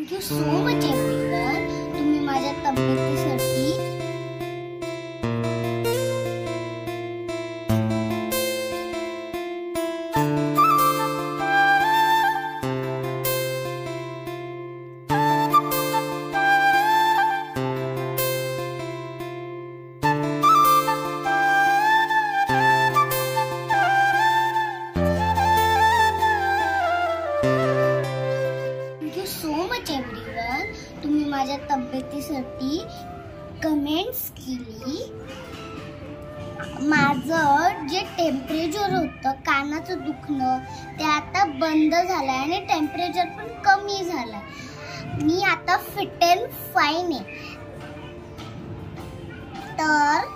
Thank you so much everyone, तुम्ही माझ्या तब्येतीसाठी माझ्या तब्येतीसाठी कमेंट्स केली। माझं जे टेम्परेचर होतं, कानाचं दुखणं, ते आता बंद झालं आणि टेम्परेचर पण कमी झालं। मी आता फिट अँड फाईन आहे। तर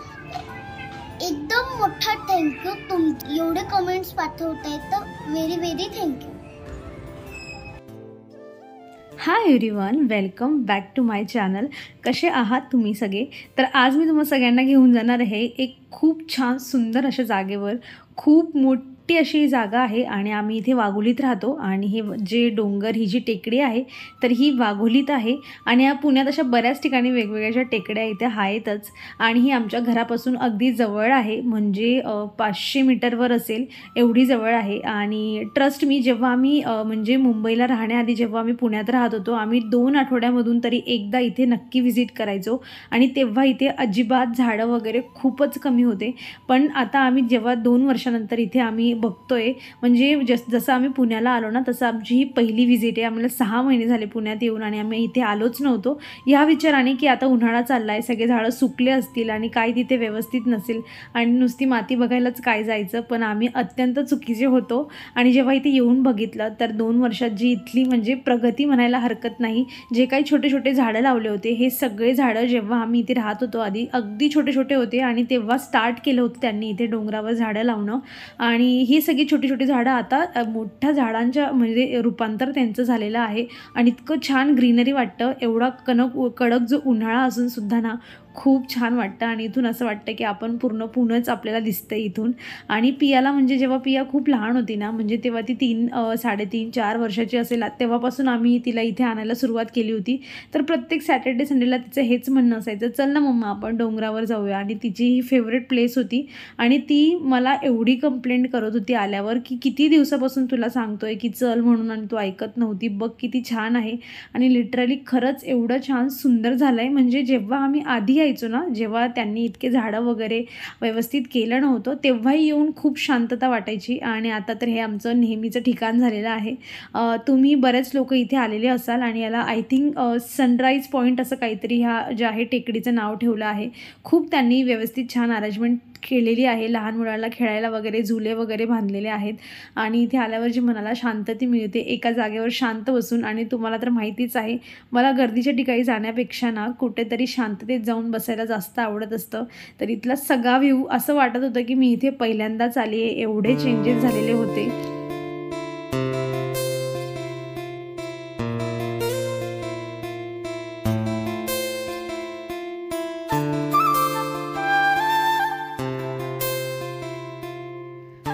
एकदम मोठा थँक्यू, एवढे कमेंट्स पाठवताय तर very very thank you. Hi everyone, welcome back to my channel. कसे आहात तुम्ही सगळे? तर आज मी तुम्हाला सगळ्यांना घेऊन जाणार आहे एक खूप छान सुंदर अशा जागेवर। खूप मोठी अशी जागा आहे आणि आम्ही इथे वाघोलीत राहतो आणि हे जे डोंगर, ही जी टेकडी आहे तर ही वाघोलीत आहे आणि या पुण्यात अशा बऱ्याच ठिकाणी वेगवेगळ्या ज्या टेकड्या इथे आहेतच आणि ही आमच्या घरापासून अगदी जवळ आहे, म्हणजे 500 मीटरवर असेल एवढी जवळ आहे। आणि ट्रस्ट मी, जेव्हा आम्ही म्हणजे मुंबईला राहण्याआधी जेव्हा आम्ही पुण्यात राहत होतो, आम्ही 2 आठवड्यामधून तरी एकदा इथे नक्की व्हिजिट करायचो आणि तेव्हा इथे अजिबात झाडं वगैरे खूपच कमी होते। पण आता आम्ही जेव्हा 2 वर्षानंतर इथे आम्ही बघतोय, म्हणजे जसं आम्ही पुण्याला आलो ना तसं आमची ही पहिली व्हिजिट आहे। आम्हाला 6 महिने झाले पुण्यात येऊन आणि आम्ही इथे आलोच नव्हतो या विचाराने की आता उन्हाळा चालला आहे, सगळे झाडं सुकले असतील आणि काय तिथे व्यवस्थित नसेल आणि नुसती माती बघायलाच काय जायचं। पण आम्ही अत्यंत चुकीचे होतो आणि जेव्हा इथे येऊन बघितलं तर 2 वर्षात जी इथली म्हणजे प्रगती म्हणायला हरकत नाही। जे काही छोटे छोटे झाडं लावले होते, हे सगळे झाडं जेव्हा आम्ही इथे राहत होतो आधी अगदी छोटे छोटे होते आणि तेव्हा स्टार्ट केलं होतं त्यांनी इथे डोंगरावर झाडं लावणं आणि ही सगळी छोटी छोटी झाडं आता मोठ्या झाडांच्या म्हणजे रूपांतर त्यांचं झालेलं आहे आणि इतकं छान ग्रीनरी वाटतं। एवढा कडक जो उन्हाळा असून सुद्धा ना खूप छान वाटतं आणि इथून असं वाटतं की आपण पूर्ण पुणंच आपल्याला दिसतं इथून। आणि पियाला म्हणजे जेव्हा पिया खूप लहान होती ना, म्हणजे तेव्हा ती 3-4 वर्षाची असेल, तेव्हापासून आम्ही तिला इथे आणायला सुरुवात केली होती। तर प्रत्येक सॅटर्डे संडेला तिचं हेच म्हणणं असायचं, चल ना मम्मा आपण डोंगरावर जाऊया। आणि तिची ही फेवरेट प्लेस होती आणि ती मला एवढी कंप्लेंट करत होती आल्यावर की किती दिवसापासून तुला सांगतोय की चल म्हणून आणि तू ऐकत नव्हती, बघ किती छान आहे। आणि लिटरली खरंच एवढं छान सुंदर झालं आहे, म्हणजे जेव्हा आम्ही आधी यायचो ना, जेव्हा त्यांनी इतके झाडं वगैरे व्यवस्थित केलं नव्हतं तेव्हाही येऊन खूप शांतता वाटायची आणि आता तर हे आमचं नेहमीचं ठिकाण झालेलं आहे। तुम्ही बरेच लोक इथे आलेले असाल आणि याला आय थिंक सनराईज पॉईंट असं काहीतरी ह्या जे आहे टेकडीचं नाव ठेवलं आहे। खूप त्यांनी व्यवस्थित छान अरेंजमेंट केलेली आहे, लहान मुलांना खेळायला वगैरे झुले वगैरे बांधलेले आहेत आणि इथे आल्यावर जी मनाला शांतता मिळते एका जागेवर शांत बसून। आणि तुम्हाला तर माहितीच आहे, मला गर्दीच्या ठिकाणी जाण्यापेक्षा ना कुठेतरी शांततेत जाऊन बसायला जास्त आवडत असतं। तर इथला सगळा व्ह्यू असं वाटत होतं की मी इथे पहिल्यांदाच आली आहे, एवढे चेंजेस झालेले होते।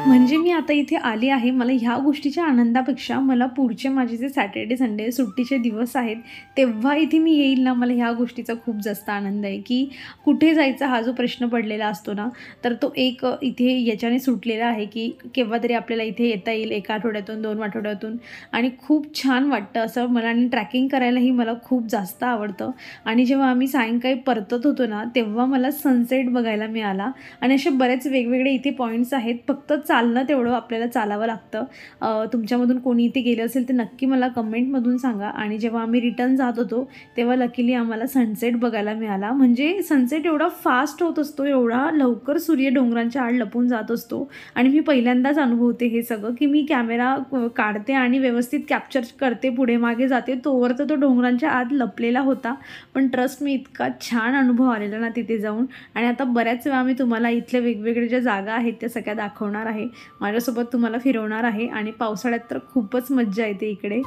म्हणजे मी आता इथे आले आहे, मला ह्या गोष्टीच्या आनंदापेक्षा मला पुढचे माझे जे सॅटर्डे संडे सुट्टीचे दिवस आहेत तेव्हा इथे मी येईल ना, मला ह्या गोष्टीचा खूप जास्त आनंद आहे की कुठे जायचा हा जो प्रश्न पडलेला असतो ना, तर तो एक इथे याच्याने सुटलेला आहे की केव्हा तरी आपल्याला इथे येता येईल, 1 आठवड्यातून 2 आठवड्यातून आणि खूप छान वाटतं असं मला। आणि ट्रॅकिंग करायलाही मला खूप जास्त आवडतं आणि जेव्हा आम्ही सायंकाळी परतत होतो ना तेव्हा मला सनसेट बघायला मिळाला आणि असे बरेच वेगवेगळे इथे पॉईंट्स आहेत। फक्त चालणं तेवढं आपल्याला चालावं लागतं। तुमच्यामधून कोणी इथे गेलं असेल तर नक्की मला कमेंटमधून सांगा। आणि जेव्हा आम्ही रिटर्न जात होतो तेव्हा लकीली आम्हाला सनसेट बघायला मिळाला, म्हणजे सनसेट एवढा फास्ट होत असतो, एवढा लवकर सूर्य डोंगरांच्या आड लपून जात असतो आणि मी पहिल्यांदाच अनुभवते हे सगळं की मी कॅमेरा काढते आणि व्यवस्थित कॅप्चर करते, पुढे मागे जाते, तोवर तर तो डोंगरांच्या आत लपलेला होता। पण ट्रस्ट मी, इतका छान अनुभव आलेला ना तिथे जाऊन। आणि आता बऱ्याच वेळा मी तुम्हाला इथल्या वेगवेगळ्या ज्या जागा आहेत त्या सगळ्या दाखवणार आहे, माझ्यासोबत तुम्हाला फिरवणार आहे आणि पावसाळ्यात तर खूपच मज्जा येते इकडे।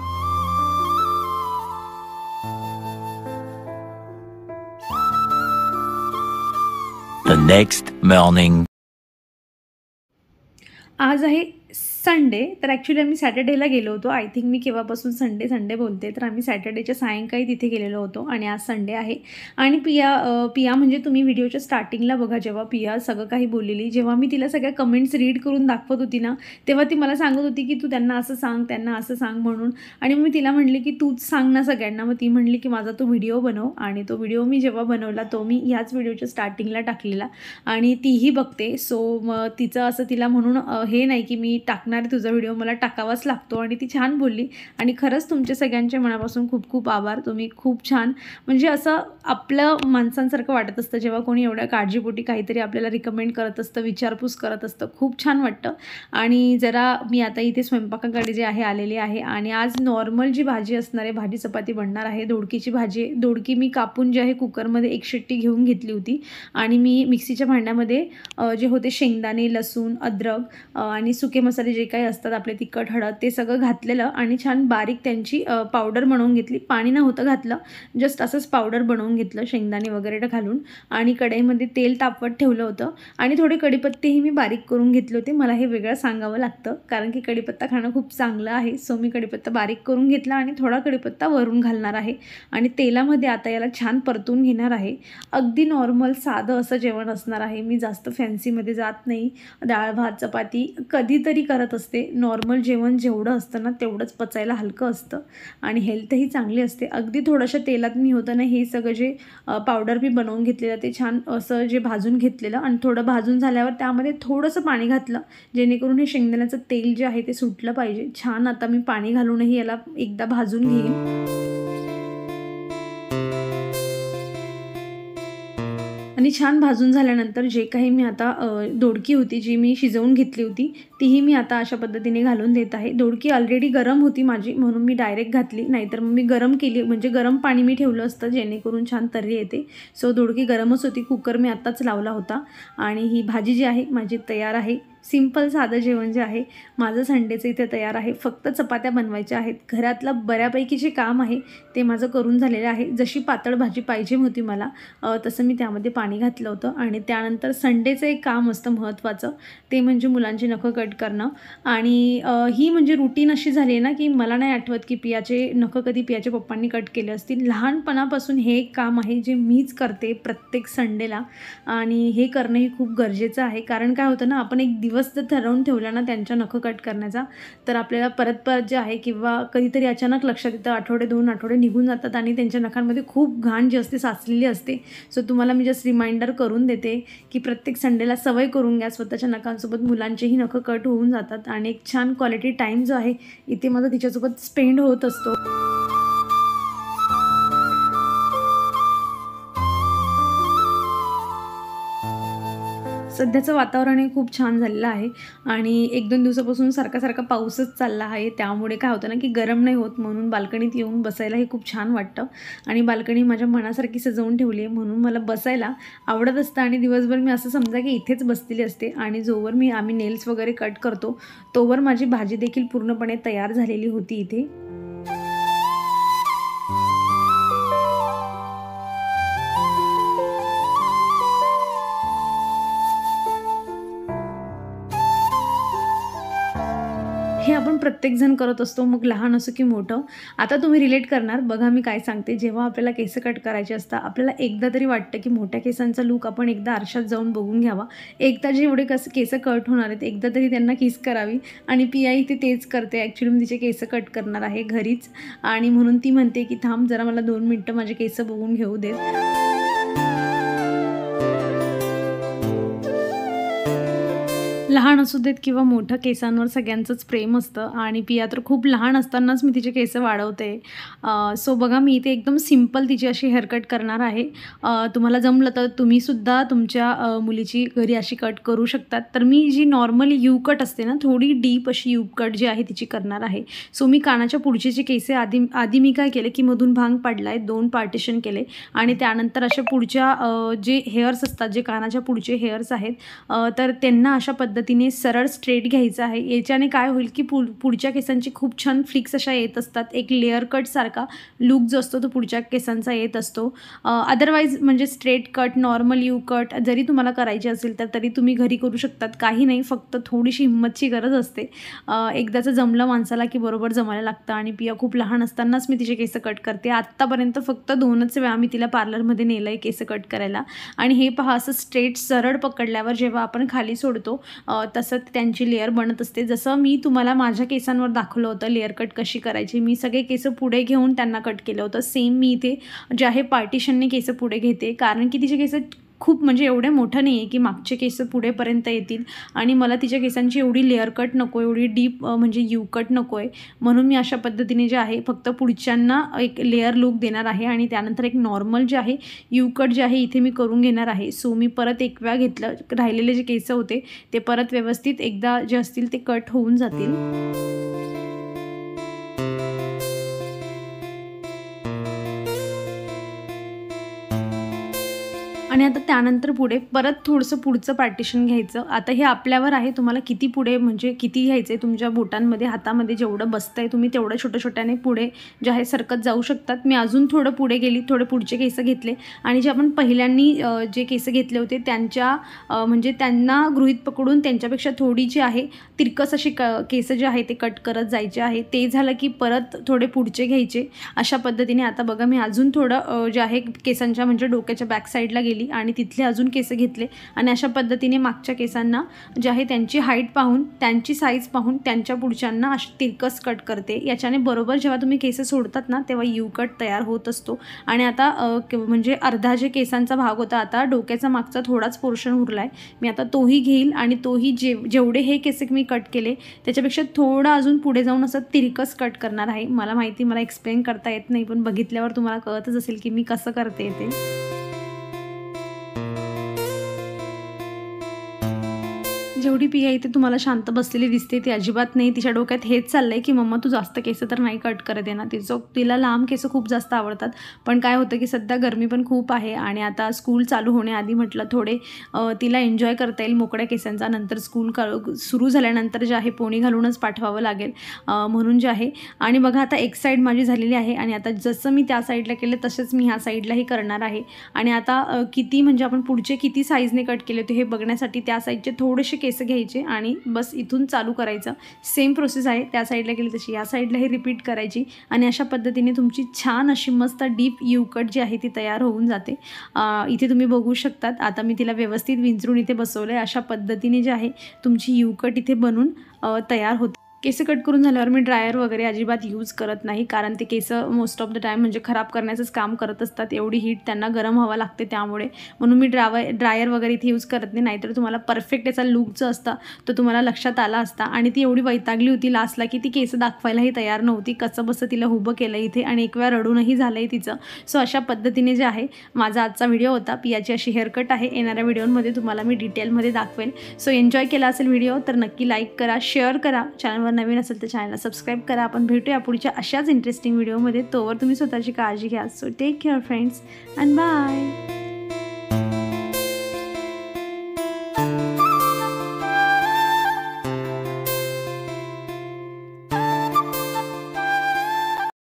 The next morning. आज आहे संडे. तर ॲक्च्युली आम्ही सॅटर्डेला गेलो होतो. आय थिंक मी केव्हापासून संडे बोलते. तर आम्ही सॅटर्डेच्या सायंकाळी तिथे गेलेलो होतो आणि आज संडे आहे. आणि पिया म्हणजे तुम्ही व्हिडिओच्या स्टार्टिंगला बघा, जेव्हा पिया सगळं काही बोललेली, जेव्हा मी तिला सगळ्या कमेंट्स रीड करून दाखवत होती ना, तेव्हा ती मला सांगत होती की तू त्यांना असं सांग, त्यांना असं सांग म्हणून. आणि मी तिला म्हणले की तूच सांग ना सगळ्यांना. मग ती म्हणली की माझा तो व्हिडिओ बनव. आणि तो व्हिडिओ मी जेव्हा बनवला तो मी ह्याच व्हिडिओच्या स्टार्टिंगला टाकलेला आणि तीही बघते. सो मग तिचं असं तिला म्हणून हे नाही की मी टाकणार तुझा व्हिडिओ, मला टाकावाच लागतो. आणि ती छान बोलली. आणि खरंच तुमचे सगळ्यांच्या मनापासून खूप खूप आभार. तुम्ही खूप छान, म्हणजे असं आपलं माणसांसारखं वाटत असतं जेव्हा कोणी एवढ्या काळजीपोटी काहीतरी आपल्याला रिकमेंड करत असतं, विचारपूस करत असतं. खूप छान वाटतं. आणि जरा मी आता इथे स्वयंपाकाकडे जे आहे आलेले आहे आणि आज नॉर्मल जी भाजी असणार आहे, भाजी चपाती बनणार आहे. दोडकीची भाजी आहे. दोडकी मी कापून जे आहे कुकरमध्ये एक शिट्टी घेऊन घेतली होती आणि मी मिक्सीच्या भांड्यामध्ये जे होते शेंगदाणे, लसूण, अद्रक आणि सुके मसाले जे काही असतात आपले, तिखट, हळद, ते सगळं घातलेलं आणि छान बारीक त्यांची पावडर बनवून घेतली. पाणी नव्हतं घातलं, जस्ट असंच पावडर बनवून घेतलं शेंगदाणे वगैरे घालून. आणि कढईमध्ये तेल तापवत ठेवलं होतं आणि थोडे कढीपत्तेही मी बारीक करून घेतले होते. मला हे वेगळं सांगावं लागतं कारण की कढीपत्ता खाणं खूप चांगलं आहे. सो मी कढीपत्ता बारीक करून घेतला आणि थोडा कढीपत्ता वरून घालणार आहे आणि तेलामध्ये आता याला छान परतून घेणार आहे. अगदी नॉर्मल साधं असं जेवण असणार आहे. मी जास्त फॅन्सीमध्ये जात नाही. डाळ भात चपाती कधीतरी करत असते. नॉर्मल जेवण जेवढं असतं ना तेवढंच पचायला हलकं असतं आणि हेल्थही चांगली असते. अगदी थोड्याशा तेलात मी होतं ना हे सगळं जे पावडर मी बनवून घेतलेलं ते छान असं जे भाजून घेतलेलं आणि थोडं भाजून झाल्यावर त्यामध्ये थोडंसं पाणी घातलं जेणेकरून हे शेंगदाण्याचं तेल जे आहे ते सुटलं पाहिजे. छान आता मी पाणी घालूनही याला एकदा भाजून घेईन. आणि छान भाजून झाल्यानंतर जे काही मी आता दोडकी होती जी मी शिजवून घेतली होती तीही मी आता अशा पद्धतीने घालून देत आहे. दोडकी ऑलरेडी गरम होती माझी म्हणून मी डायरेक्ट घातली, नाहीतर मग मी गरम केली, म्हणजे गरम पाणी मी ठेवलं असतं जेणेकरून छान तर्री येते. सो दोडकी गरमच होती. कुकर मी आत्ताच लावला होता आणि ही भाजी जी आहे माझी तयार आहे. सिंपल साधं जेवण जे आहे माझं संडेचं इथे तयार आहे. फक्त चपात्या बनवायच्या आहेत. घरातलं बऱ्यापैकी जे काम आहे ते माझं करून झालेलं आहे. जशी पातळ भाजी पाहिजे होती मला तसं मी त्यामध्ये पाणी घातलं होतं. आणि त्यानंतर संडेचं एक काम असतं महत्त्वाचं, ते म्हणजे मुलांची नखं कट करणं. आणि ही म्हणजे रुटीन अशी झाली आहे ना की मला नाही आठवत की पियाचे नखं कधी पियाच्या पप्पांनी कट केले असतील. लहानपणापासून हे एक काम आहे जे मीच करते प्रत्येक संडेला आणि हे करणंही खूप गरजेचं आहे. कारण काय होतं ना, आपण एक दिवस जर ठरवून ठेवला ना त्यांच्या नखं कट करण्याचा, तर आपल्याला परत जे आहे किंवा कधीतरी अचानक लक्षात येतं, आठवडे 2 आठवडे निघून जातात आणि त्यांच्या नखांमध्ये खूप घाण जी असते साचलेली असते. सो तुम्हाला मी जस्ट रिमाइंडर करून देते की प्रत्येक संडेला सवय करून घ्या स्वतःच्या नखांसोबत. मुलांचेही नखं कट होऊन जातात आणि एक छान क्वालिटी टाईम जो आहे इथे माझा तिच्यासोबत स्पेंड होत असतो. सध्याचं वातावरणही खूप छान झालेलं आहे आणि 1-2 दिवसापासून सारखा पाऊसच चालला आहे. त्यामुळे काय होतं ना की गरम नाही होत, म्हणून बाल्कनीत येऊन बसायलाही खूप छान वाटतं. आणि बाल्कनी माझ्या मनासारखी सजवून ठेवली आहे म्हणून मला बसायला आवडत असतं. आणि दिवसभर मी असं समजा की इथेच बसलेली असते आणि जोवर आम्ही नेल्स वगैरे कट करतो तोवर माझी भाजी देखील पूर्णपणे तयार झालेली होती इथे. हे आपण प्रत्येकजण करत असतो, मग लहान असो की मोठं. आता तुम्ही रिलेट करणार, बघा मी काय सांगते. जेव्हा आपल्याला केस कट करायचे असतात आपल्याला एकदा तरी वाटतं की मोठ्या केसांचा लूक आपण एकदा आरशात जाऊन बघून घ्यावा. एकदा जेवढे केस कट होणार आहेत एकदा तरी त्यांना किस करावी. आणि पियाही ते तेच करते. ॲक्च्युली मी तिचे केस कट करणार आहे घरीच आणि म्हणून ती म्हणते की थांब जरा मला 2 मिनटं माझे केस बघून घेऊ देत. लहान असू देत किंवा मोठ्या केसांवर सगळ्यांचंच प्रेम असतं आणि पिया तर खूप लहान असतानाच मी तिचे केस वाढवते. सो बघा मी इथे एकदम सिंपल तिची अशी हेअरकट करणार आहे. तुम्हाला जमलं तर तुम्हीसुद्धा तुमच्या मुलीची घरी अशी कट करू शकतात. तर मी जी नॉर्मली यू कट असते ना, थोडी डीप अशी यू कट जी आहे तिची करणार आहे. सो मी कानाच्या पुढचे जे केस आधी मी काय केले की मधून भांग पाडला आहे, 2 पार्टिशन केले आणि त्यानंतर अशा पुढच्या जे हेअर्स असतात, जे कानाच्या पुढचे हेअर्स आहेत तर त्यांना अशा पद्धतीने पद्धतीने सरळ स्ट्रेट घ्यायचं आहे। याच्याने काय होईल की पुढच्या केसांची खूप छान फ्लिक्स अशा येत असतात, एक लेअर कटसारखा लुक जो असतो तो पुढच्या केसांचा येत असतो। अदरवाईज म्हणजे straight cut, normal you cut जरी तुम्हाला करायची असेल तर तरी तुम्ही घरी करू शकतात, काही नाही, फक्त थोडीशी हिंमतची गरज असते। एकदाचं जमलं माणसाला की बरोबर जमायला लागतं। आणि पिया खूप लहान असतानाच मी तिचे केस कट करते, आत्तापर्यंत फक्त 2च वेळा मी तिला पार्लरमध्ये नेलं आहे केस कट करायला। आणि हे पहा, असं स्ट्रेट सरळ पकडल्यावर जेव्हा आपण खाली सोडतो तसं त्यांची लेअर बनत असते। जसं मी तुम्हाला माझ्या केसांवर दाखवलं होतं लेअर कट कशी करायची, मी सगळे केस पुढे घेऊन त्यांना कट केलं होतं, सेम मी इथे जे आहे पार्टिशनने केस पुढे घेते, कारण की तिचे केस खूप म्हणजे एवढे मोठं नाही आहे की मागचे केस पुढेपर्यंत येतील आणि मला तिच्या केसांची एवढी लेअर कट नको, एवढी डीप म्हणजे यू कट नको आहे, म्हणून मी अशा पद्धतीने जे आहे फक्त पुढच्यांना एक लेअर लुक देणार आहे आणि त्यानंतर एक नॉर्मल जे आहे यू कट जे आहे इथे मी करून घेणार आहे। सो मी परत एक वेळा घेतलं, राहिलेले जे केस होते ते परत व्यवस्थित एकदा जे असतील ते कट होऊन जातील। आणि आता त्यानंतर पुढे परत थोडंसं पुढचं पार्टिशन घ्यायचं। आता हे आपल्यावर आहे, तुम्हाला किती पुढे म्हणजे किती घ्यायचं आहे, तुमच्या बोटांमध्ये हातामध्ये जेवढं बसतं आहे तुम्ही तेवढं छोट्या पुढे जे आहे सरकत जाऊ शकतात। मी अजून थोडं पुढे गेली, थोडे पुढचे केस घेतले आणि जे आपण पहिल्यांनी जे केस घेतले होते त्यांच्या म्हणजे त्यांना गृहीत पकडून त्यांच्यापेक्षा थोडी जी आहे तिरकस अशी केस जे आहे ते कट करत जायचे आहे। ते झालं की परत थोडे पुढचे घ्यायचे अशा पद्धतीने। आता बघा मी अजून थोडं जे आहे केसांच्या म्हणजे डोक्याच्या बॅक साईडला गेली आणि तिथले अजून केस घेतले आणि अशा पद्धतीने मागच्या केसांना जे आहे त्यांची हाईट पाहून, त्यांची साईज पाहून त्यांच्या पुढच्यांना अशी तिरकस कट करते। याच्याने बरोबर जेव्हा तुम्ही केस सोडतात ना तेव्हा यू कट तयार होत असतो। आणि आता म्हणजे अर्धा जे केसांचा भाग होता, आता डोक्याचा मागचा थोडाच पोर्शन उरला आहे, मी आता तोही घेईल आणि तोही जेवढे हे केस मी कट केले त्याच्यापेक्षा थोडं अजून पुढे जाऊन असं तिरकस कट करणार आहे। मला माहिती मला एक्सप्लेन करता येत नाही, पण बघितल्यावर तुम्हाला कळतच असेल की मी कसं करते ते। जेवढी पिया इथे तुम्हाला शांत बसलेली दिसते ती अजिबात नाही, तिच्या डोक्यात हेच चाललंय की मम्मा तू जास्त केस तर नाही कट करत आहे ना। तिला लांब केस खूप जास्त आवडतात, पण काय होतं की सध्या गरमी पण खूप आहे आणि आता स्कूल चालू होण्याआधी म्हटलं थोडे तिला एन्जॉय करता येईल मोकळ्या केसांचा, नंतर स्कूल सुरू झाल्यानंतर जे आहे पोणी घालूनच पाठवावं लागेल म्हणून जे आहे। आणि बघा आता एक साईड माझी झालेली आहे आणि आता जसं मी त्या साईडला केलं तसेच मी ह्या साईडलाही करणार आहे। आणि आता किती म्हणजे आपण पुढचे किती साईजने कट केले होते हे बघण्यासाठी त्या साईडचे थोडेसे केस घ्यायचे आणि बस इथून चालू करायचं। सेम प्रोसेस आहे, त्या साईडला गेली तशी या साईडलाही रिपीट करायची आणि अशा पद्धतीने तुमची छान अशी मस्त डीप यू कट जी आहे ती तयार होऊन जाते। इथे तुम्ही बघू शकतात, आता मी तिला व्यवस्थित विंचरून इथे बसवलं आहे, अशा पद्धतीने जे आहे तुमची यू कट इथे बनून तयार होते। केस कट करून झाल्यावर मी ड्रायर वगैरे अजिबात यूज करत नाही, कारण ते केस मोस्ट ऑफ द टाईम म्हणजे खराब करण्याचंच काम करत असतात, एवढी हीट त्यांना गरम हवा लागते त्यामुळे, म्हणून मी ड्रायर वगैरे इथे यूज करत नाही। नाहीतर तुम्हाला परफेक्ट याचा लुक जो असता तो तुम्हाला लक्षात आला असता। आणि ती एवढी वैतागली होती लास्टला की ती केस दाखवायलाही तयार नव्हती, कसं बसं तिला उभं केलं इथे आणि एक वेळा रडूनही झालं आहे तिचं। सो अशा पद्धतीने जे आहे माझा आजचा व्हिडिओ होता, पियाची अशी हेअरकट आहे। येणाऱ्या व्हिडिओमध्ये तुम्हाला मी डिटेलमध्ये दाखवेल। सो एन्जॉय केला असेल व्हिडिओ तर नक्की लाईक करा, शेअर करा, चॅनलवर नवीन असेल तर चॅनलला सबस्क्राईब करा। आपण भेटूया पुढच्या अशाच इंटरेस्टिंग व्हिडिओमध्ये, तोवर तुम्ही स्वतःची काळजी घ्या। So take care friends and bye.